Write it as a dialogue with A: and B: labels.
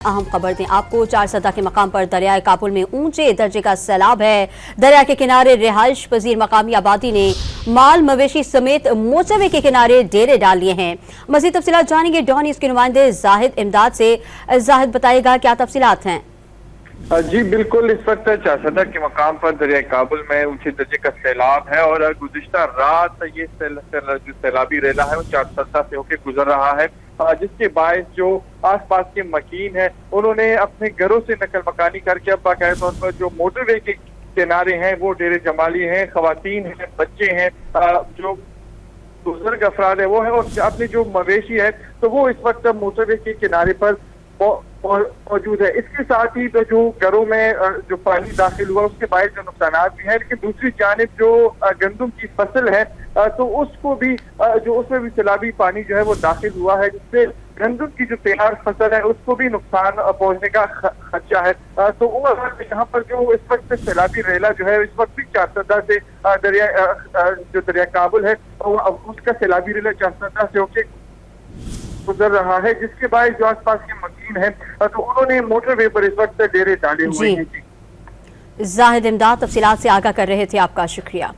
A: अहम खबर दें आपको, चारसदा के मकाम पर दरियाए काबुल में ऊंचे दर्जे का सैलाब है। दरिया के किनारे रिहाइश पजीर मकामी आबादी ने माल मवेशी समेत मोटरवे के किनारे डेरे डाल लिए हैं। मजीद तफसीलात जानेंगे डॉन न्यूज़ के नुमाइंदे जाहिद इमदाद से। जाहिद बताएगा क्या तफसीलात हैं।
B: जी बिल्कुल, इस वक्त चारसदा के मकाम पर दरिया काबुल में ऊंचे दर्जे का सैलाब है और गुज़िश्ता रात ये जो सैलाबी रेला है वो चारसदा से होकर गुजर रहा है, जिसके बायस जो आसपास के मकीन है उन्होंने अपने घरों से नकल मकानी करके अब बाकायदा तौर पर जो मोटरवे के किनारे हैं वो डेरे जमा लिए हैं। खवातीन हैं, बच्चे हैं, जो बुजुर्ग अफराद है वो है और अपने जो मवेशी है तो वो इस वक्त मोटरवे के किनारे पर मौजूद है। इसके साथ ही तो जो घरों में जो पानी दाखिल हुआ उसके बायस जो नुकसान भी है, लेकिन दूसरी जानिब जो गंदम की फसल है तो उसको भी जो उसमें भी सैलाबी पानी जो है वो दाखिल हुआ है, जिससे गंदम की जो तैयार फसल है उसको भी नुकसान पहुंचने का खदशा है। तो यहाँ पर जो इस वक्त सैलाबी रेला जो है इस वक्त भी चारसदा से दरिया काबुल है उसका सैलाबी रेला चारसदा से होके गुजर रहा है, जिसके बाद जो आसपास के मकीन है तो उन्होंने मोटरवे पर इस वक्त डेरे डाले हुए हैं।
A: जाहिद इमदाद तफसीलात से आगाह कर रहे थे, आपका शुक्रिया।